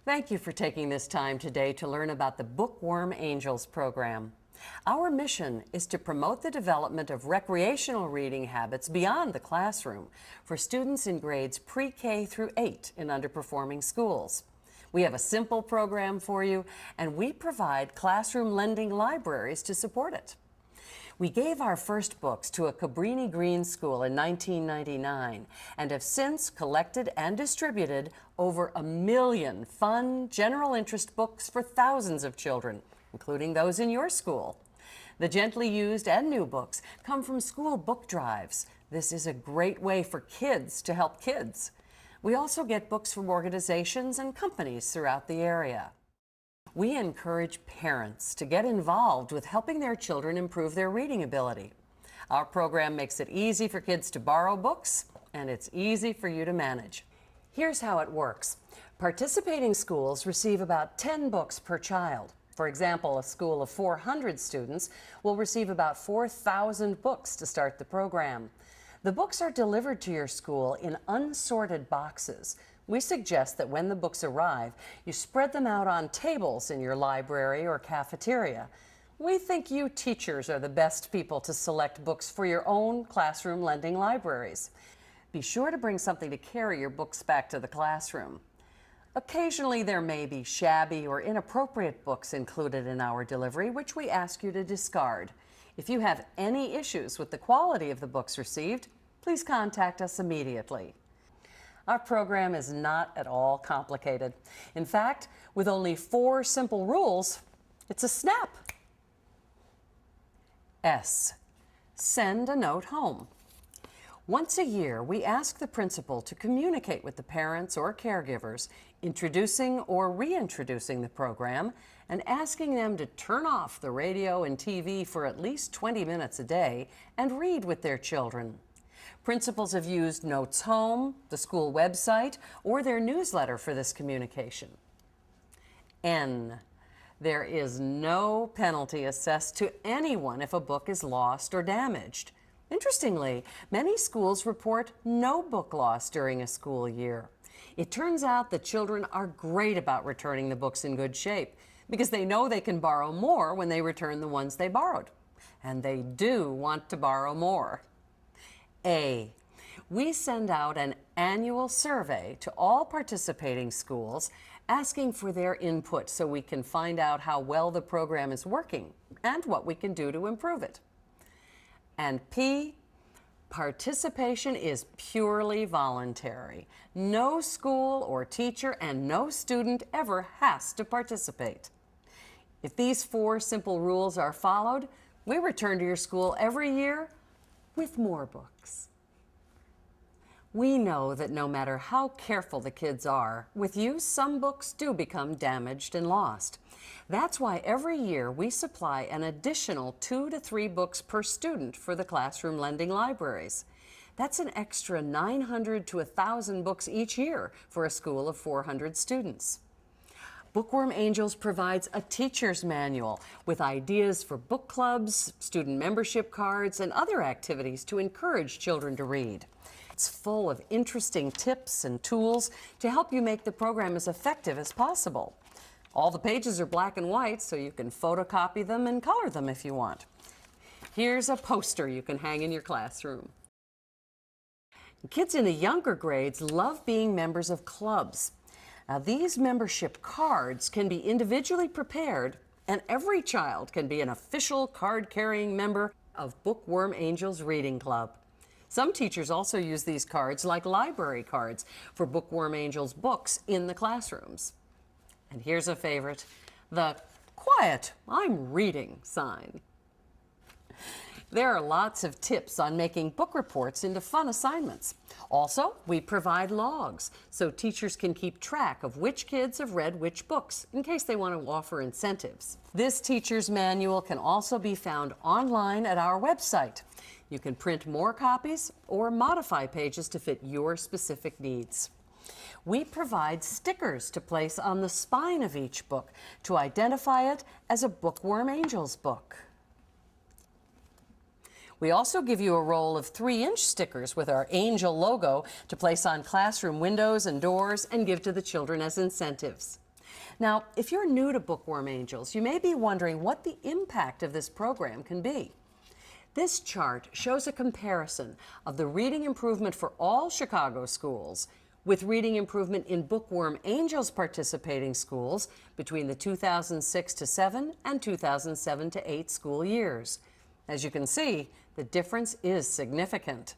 Thank you for taking this time today to learn about the Bookworm Angels program. Our mission is to promote the development of recreational reading habits beyond the classroom for students in grades pre-K through 8 in underperforming schools. We have a simple program for you, and we provide classroom lending libraries to support it. We gave our first books to a Cabrini Green school in 1999 and have since collected and distributed over 1 million fun, general interest books for thousands of children, including those in your school. The gently used and new books come from school book drives. This is a great way for kids to help kids. We also get books from organizations and companies throughout the area. We encourage parents to get involved with helping their children improve their reading ability. Our program makes it easy for kids to borrow books, and it's easy for you to manage. Here's how it works. Participating schools receive about 10 books per child. For example, a school of 400 students will receive about 4,000 books to start the program. The books are delivered to your school in unsorted boxes. We suggest that when the books arrive, you spread them out on tables in your library or cafeteria. We think you teachers are the best people to select books for your own classroom lending libraries. Be sure to bring something to carry your books back to the classroom. Occasionally there may be shabby or inappropriate books included in our delivery, which we ask you to discard. If you have any issues with the quality of the books received, please contact us immediately. Our program is not at all complicated. In fact, with only 4 simple rules, it's a snap. S. Send a note home. Once a year, we ask the principal to communicate with the parents or caregivers, introducing or reintroducing the program, and asking them to turn off the radio and TV for at least 20 minutes a day and read with their children. Principals have used Notes Home, the school website, or their newsletter for this communication. N. There is no penalty assessed to anyone if a book is lost or damaged. Interestingly, many schools report no book loss during a school year. It turns out that children are great about returning the books in good shape because they know they can borrow more when they return the ones they borrowed. And they do want to borrow more. A. We send out an annual survey to all participating schools asking for their input so we can find out how well the program is working and what we can do to improve it. And P. Participation is purely voluntary. No school or teacher and no student ever has to participate. If these 4 simple rules are followed, we return to your school every year with more books. We know that no matter how careful the kids are, with use some books do become damaged and lost. That's why every year we supply an additional 2 to 3 books per student for the classroom lending libraries. That's an extra 900 to 1,000 books each year for a school of 400 students. Bookworm Angels provides a teacher's manual with ideas for book clubs, student membership cards, and other activities to encourage children to read. It's full of interesting tips and tools to help you make the program as effective as possible. All the pages are black and white, so you can photocopy them and color them if you want. Here's a poster you can hang in your classroom. Kids in the younger grades love being members of clubs. Now, these membership cards can be individually prepared, and every child can be an official card-carrying member of Bookworm Angels Reading Club. Some teachers also use these cards like library cards for Bookworm Angels books in the classrooms. And here's a favorite, the "Quiet, I'm reading" sign. There are lots of tips on making book reports into fun assignments. Also, we provide logs so teachers can keep track of which kids have read which books in case they want to offer incentives. This teacher's manual can also be found online at our website. You can print more copies or modify pages to fit your specific needs. We provide stickers to place on the spine of each book to identify it as a Bookworm Angels book. We also give you a roll of 3-inch stickers with our angel logo to place on classroom windows and doors and give to the children as incentives. Now, if you're new to Bookworm Angels, you may be wondering what the impact of this program can be. This chart shows a comparison of the reading improvement for all Chicago schools with reading improvement in Bookworm Angels participating schools between the 2006 to 7 and 2007 to 8 school years. As you can see, the difference is significant.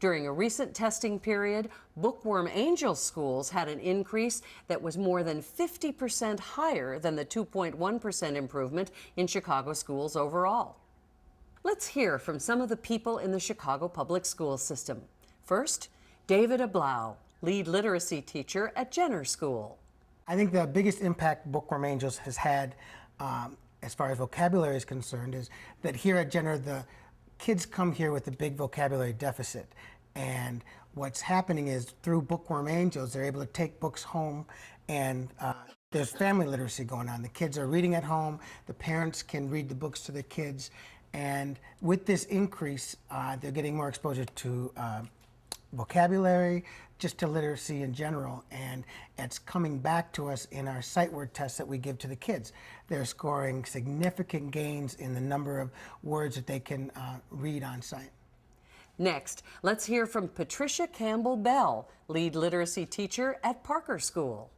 During a recent testing period, Bookworm Angels schools had an increase that was more than 50% higher than the 2.1% improvement in Chicago schools overall. Let's hear from some of the people in the Chicago public school system. First, David Ablau, lead literacy teacher at Jenner School. I think the biggest impact Bookworm Angels has had as far as vocabulary is concerned is that here at Jenner, the kids come here with a big vocabulary deficit. And what's happening is through Bookworm Angels, they're able to take books home and there's family literacy going on. The kids are reading at home, the parents can read the books to the kids, and with this increase, they're getting more exposure to vocabulary, just to literacy in general, and it's coming back to us in our sight word tests that we give to the kids. They're scoring significant gains in the number of words that they can read on sight. Next, let's hear from Patricia Campbell Bell, lead literacy teacher at Parker School.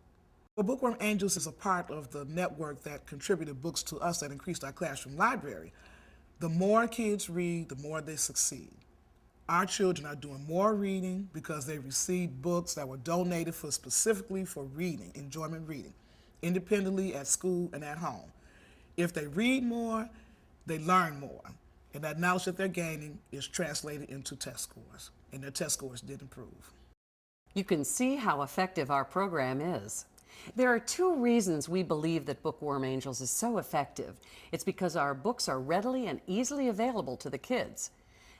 Well, Bookworm Angels is a part of the network that contributed books to us that increased our classroom library. The more kids read, the more they succeed. Our children are doing more reading because they received books that were donated specifically for reading, enjoyment reading, independently at school and at home. If they read more, they learn more. And that knowledge that they're gaining is translated into test scores, and their test scores did improve. You can see how effective our program is. There are two reasons we believe that Bookworm Angels is so effective. It's because our books are readily and easily available to the kids.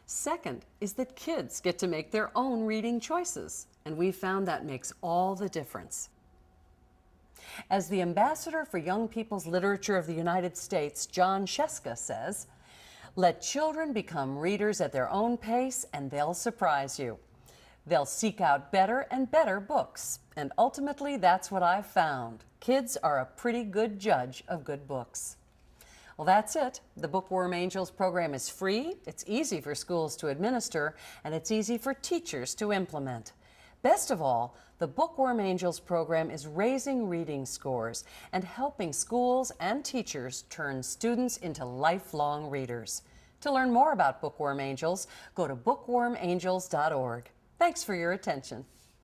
Second is that kids get to make their own reading choices, and we found that makes all the difference. As the Ambassador for Young People's Literature of the United States, John Sheska, says, "Let children become readers at their own pace and they'll surprise you. They'll seek out better and better books. And ultimately, that's what I've found. Kids are a pretty good judge of good books." Well, that's it. The Bookworm Angels program is free, it's easy for schools to administer, and it's easy for teachers to implement. Best of all, the Bookworm Angels program is raising reading scores and helping schools and teachers turn students into lifelong readers. To learn more about Bookworm Angels, go to bookwormangels.org. Thanks for your attention.